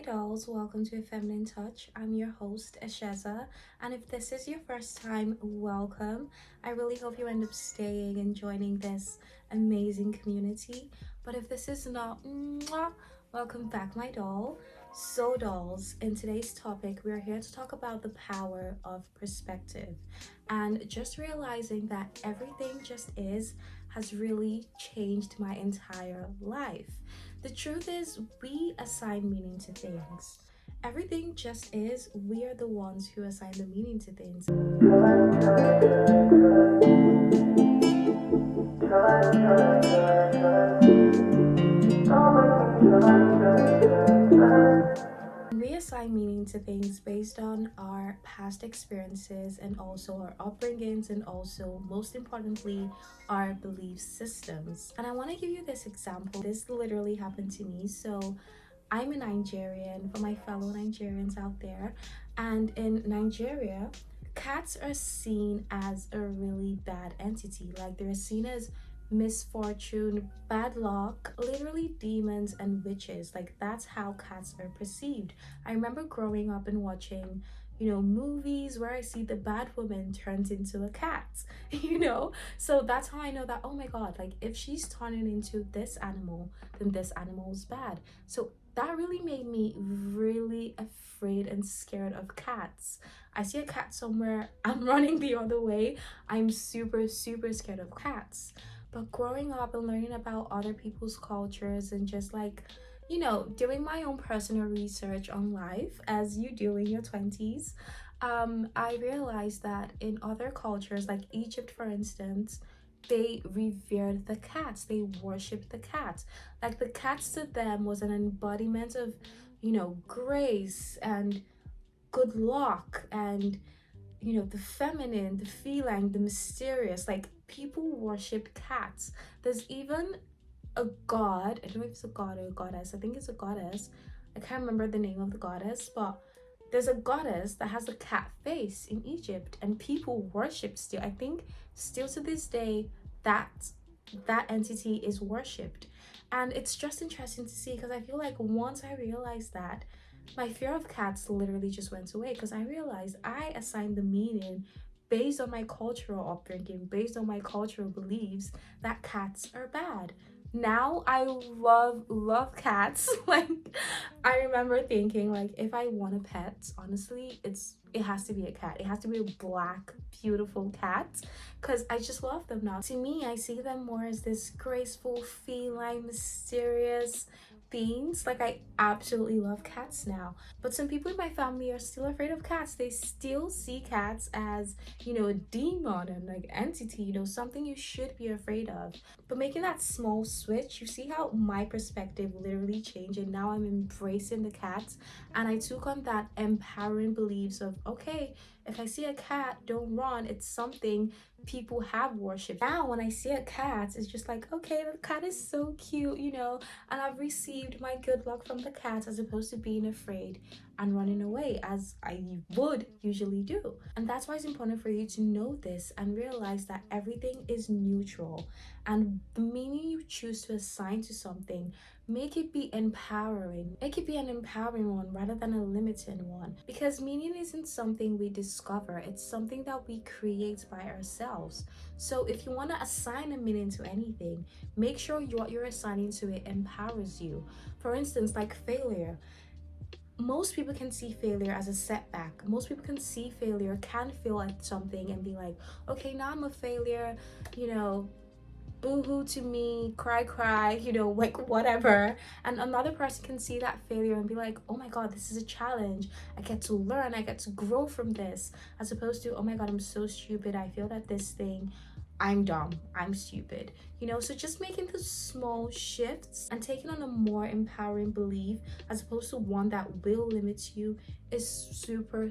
dolls, welcome to A Feminine Touch. I'm your host, Asheza, and if this is your first time, welcome. I really hope you end up staying and joining this amazing community. But if this is not, welcome back, my doll. So, dolls, in today's topic, we are here to talk about the power of perspective and just realizing that everything just is has really changed my entire life. The truth is, we assign meaning to things. Everything just is, we are the ones who assign the meaning to things. We assign meaning to things based on our past experiences and also our upbringings, and also, most importantly, our belief systems. And I want to give you this example. This literally happened to me. So, I'm a Nigerian, for my fellow Nigerians out there, and in Nigeria, cats are seen as a really bad entity. Like, they're seen as misfortune, bad luck, literally demons and witches. Like, that's how cats are perceived. I remember growing up and watching movies where I see the bad woman turns into a cat, so that's how I know that, oh my god, like, if she's turning into this animal, then this animal is bad. So that really made me really afraid and scared of cats. I see a cat somewhere, I'm running the other way. I'm super scared of cats. But growing up and learning about other people's cultures and just like, doing my own personal research on life as you do in your 20s, I realized that in other cultures, like Egypt, for instance, they revered the cats, they worshipped the cats. Like, the cats to them was an embodiment of, grace and good luck and the feminine, the feline, the mysterious. Like, people worship cats. There's even a god, I don't know if it's a god or a goddess, I think it's a goddess, I can't remember the name of the goddess, but there's a goddess that has a cat face in Egypt, and people worship still. I think still to this day that entity is worshipped. And it's just interesting to see, because I feel like once I realized that, my fear of cats literally just went away, because I realized I assigned the meaning based on my cultural upbringing, based on my cultural beliefs, that cats are bad. Now I love cats. Like, I remember thinking, like, if I want a pet, honestly, it has to be a cat. It has to be a black, beautiful cat, because I just love them now. To me, I see them more as this graceful, feline, mysterious beings. Like, I absolutely love cats now. But some people in my family are still afraid of cats. They still see cats as, a demon and like entity, something you should be afraid of. But making that small switch, you see how my perspective literally changed, and now I'm embracing the cats. And I took on that empowering beliefs of, okay, if I see a cat, don't run. It's something people have worshipped. Now when I see a cat, it's just like, okay, the cat is so cute, and I've received my good luck from the cat, as opposed to being afraid and running away as I would usually do. And that's why it's important for you to know this and realize that everything is neutral, and the meaning you choose to assign to something, make it be empowering. Make it be an empowering one rather than a limiting one. Because meaning isn't something we discover, it's something that we create by ourselves. So if you want to assign a meaning to anything, make sure what you're assigning to it empowers you. For instance, like failure. Most people can see failure as a setback. Most people can see failure, can fail at something and be like, okay, now I'm a failure, boo-hoo to me, cry, like whatever. And another person can see that failure and be like, oh my god, this is a challenge, I get to learn, I get to grow from this, as opposed to, oh my god, I'm so stupid, I feel that this thing, I'm dumb, I'm stupid. So just making the small shifts and taking on a more empowering belief, as opposed to one that will limit you, is super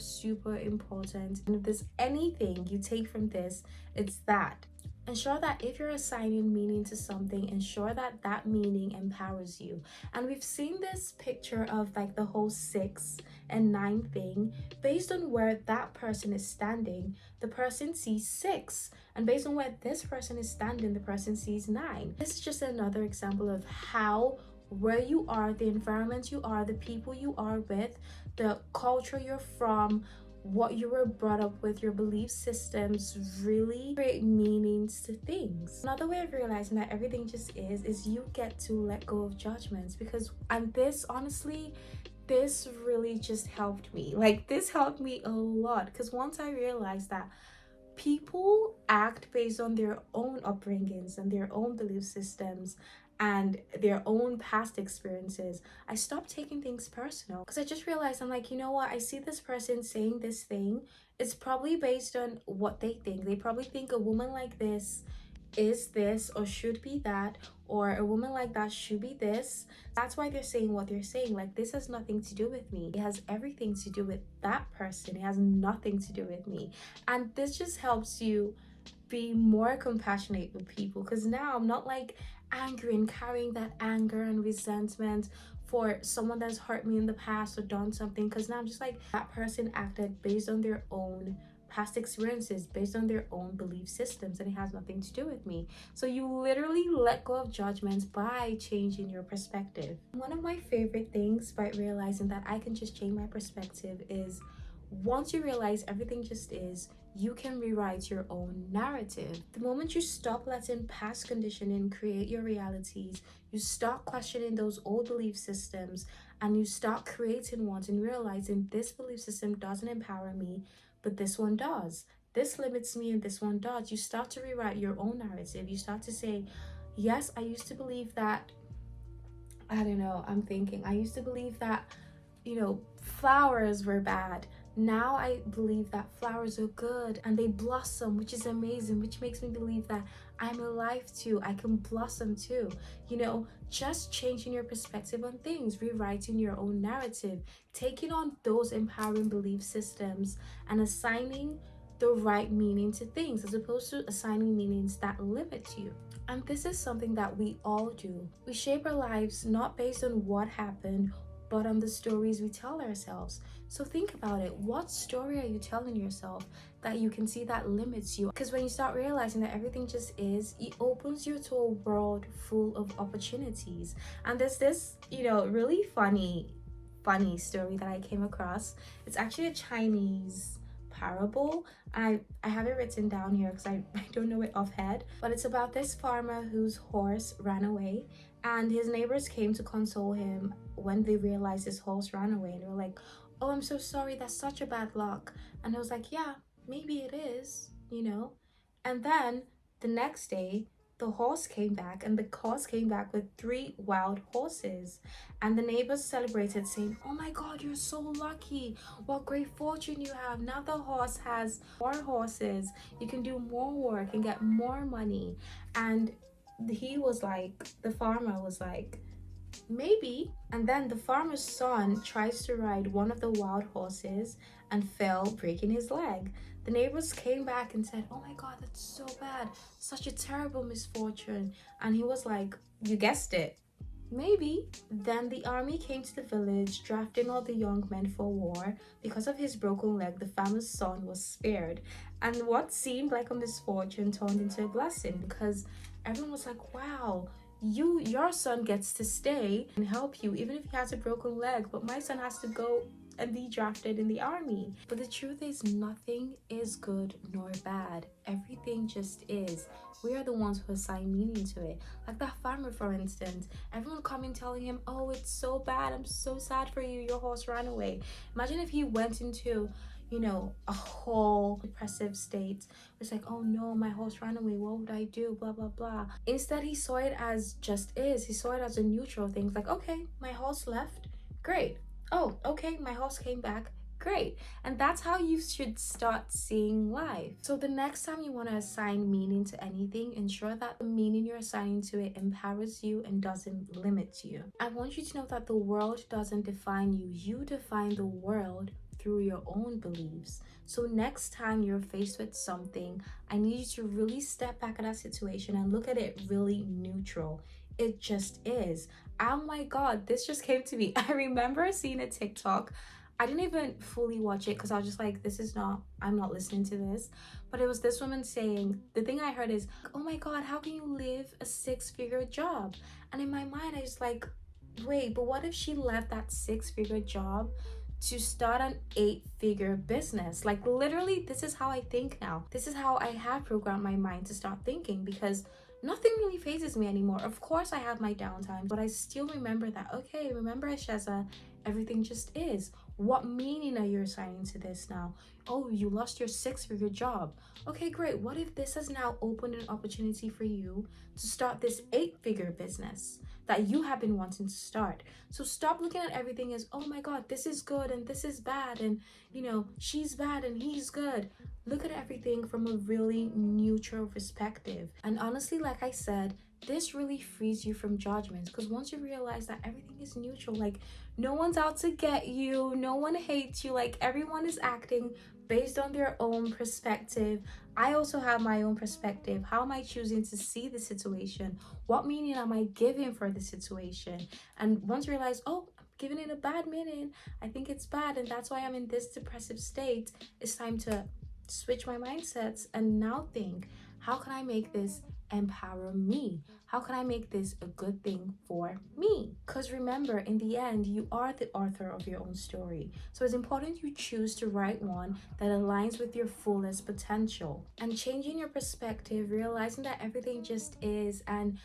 important. And if there's anything you take from this, it's that. Ensure that if you're assigning meaning to something, ensure that that meaning empowers you. And we've seen this picture of like the whole 6 and 9 thing. Based on where that person is standing, the person sees 6. And based on where this person is standing, the person sees 9. This is just another example of how where you are, the environment you are, the people you are with, the culture you're from, what you were brought up with, your belief systems really create meanings to things. Another way of realizing that everything just is you get to let go of judgments. Because, and this honestly, this really just helped me. Like, this helped me a lot, because once I realized that people act based on their own upbringings and their own belief systems and their own past experiences, I stopped taking things personal, because I just realized, I'm like, you know what, I see this person saying this thing, it's probably based on what they think. They probably think a woman like this is this or should be that, or a woman like that should be this. That's why they're saying what they're saying. Like, this has nothing to do with me. It has everything to do with that person. It has nothing to do with me. And this just helps you be more compassionate with people, because now I'm not like angry and carrying that anger and resentment for someone that's hurt me in the past or done something, because now I'm just like, that person acted based on their own past experiences, based on their own belief systems, and it has nothing to do with me. So you literally let go of judgments by changing your perspective. One of my favorite things by realizing that I can just change my perspective is, once you realize everything just is, you can rewrite your own narrative. The moment you stop letting past conditioning create your realities, you start questioning those old belief systems, and you start creating ones and realizing, this belief system doesn't empower me, but this one does. This limits me and this one does. You start to rewrite your own narrative. You start to say, yes, I used to believe that, I don't know, I'm thinking, I used to believe that, flowers were bad. Now I believe that flowers are good and they blossom, which is amazing, which makes me believe that I'm alive too. I can blossom too. Just changing your perspective on things, rewriting your own narrative, taking on those empowering belief systems and assigning the right meaning to things, as opposed to assigning meanings that limit you. And this is something that we all do. We shape our lives not based on what happened, but on the stories we tell ourselves. So think about it. What story are you telling yourself that you can see that limits you? Because when you start realizing that everything just is, it opens you to a world full of opportunities. And there's this, really funny story that I came across. It's actually a Chinese parable. I have it written down here because I don't know it offhand, but it's about this farmer whose horse ran away, and his neighbors came to console him when they realized his horse ran away, and they were like, oh, I'm so sorry, that's such a bad luck. And I was like, yeah, maybe it is. And then the next day, the horse came back, and the horse came back with three wild horses. And the neighbors celebrated, saying, oh my God, you're so lucky. What great fortune you have. Now the horse has more horses. You can do more work and get more money. And the farmer was like, maybe. And then the farmer's son tries to ride one of the wild horses and fell, breaking his leg. The neighbors came back and said, oh my God, that's so bad. Such a terrible misfortune. And he was like, you guessed it. Maybe. Then the army came to the village, drafting all the young men for war. Because of his broken leg, the farmer's son was spared. And what seemed like a misfortune turned into a blessing, because everyone was like, wow, your son gets to stay and help you even if he has a broken leg, but my son has to go and be drafted in the army. But the truth is, nothing is good nor bad. Everything just is. We are the ones who assign meaning to it. Like that farmer, for instance, everyone coming telling him, oh, it's so bad, I'm so sad for you, your horse ran away. Imagine if he went into a whole depressive state. It's like, oh no, my horse ran away, what would I do, blah blah blah. Instead, he saw it as just is. He saw it as a neutral thing. It's like, okay, my horse left, great. Oh, okay, my horse came back, great. And that's how you should start seeing life. So the next time you want to assign meaning to anything, ensure that the meaning you're assigning to it empowers you and doesn't limit you. I want you to know that the world doesn't define you. You define the world through your own beliefs. So next time you're faced with something, I need you to really step back at that situation and look at it really neutral. It just is. Oh my God, this just came to me. I remember seeing a TikTok. I didn't even fully watch it because I was just like, I'm not listening to this. But it was this woman saying, the thing I heard is, oh my God, how can you live a 6-figure job? And in my mind, I was like, Wait, but what if she left that 6 figure job to start an 8 figure business? Like, literally, this is how I think now. This is how I have programmed my mind to start thinking, because nothing really phases me anymore. Of course, I have my downtime, but I still remember that, okay, remember, Asheza, everything just is. What meaning are you assigning to this now? Oh, you lost your 6 figure job. Okay, great. What if this has now opened an opportunity for you to start this 8 figure business that you have been wanting to start? So stop looking at everything as, oh my God, this is good and this is bad, and she's bad and he's good. Look at everything from a really neutral perspective. And honestly, like I said, this really frees you from judgments, because once you realize that everything is neutral, like no one's out to get you, no one hates you, like everyone is acting based on their own perspective. I also have my own perspective. How am I choosing to see the situation? What meaning am I giving for the situation? And once you realize, oh, I'm giving it a bad meaning, I think it's bad, and that's why I'm in this depressive state, it's time to switch my mindsets and now think, how can I make this empower me? How can I make this a good thing for me? Because remember, in the end, you are the author of your own story. So it's important you choose to write one that aligns with your fullest potential. And changing your perspective, realizing that everything just is, and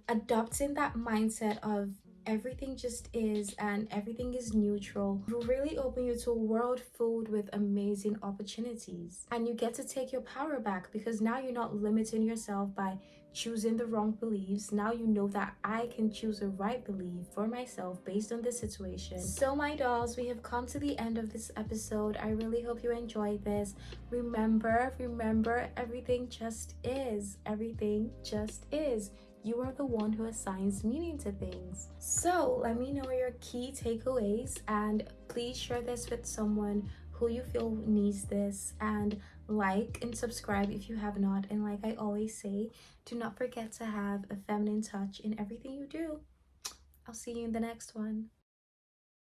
adopting that mindset of everything just is and everything is neutral will really open you to a world filled with amazing opportunities. And you get to take your power back, because now you're not limiting yourself by choosing the wrong beliefs. Now you know that I can choose a right belief for myself based on this situation. So my dolls, we have come to the end of this episode. I really hope you enjoyed this. Remember, everything just is. Everything just is. You are the one who assigns meaning to things. So let me know your key takeaways, and please share this with someone who you feel needs this, and like and subscribe if you have not. And like I always say, do not forget to have a feminine touch in everything you do. I'll see you in the next one.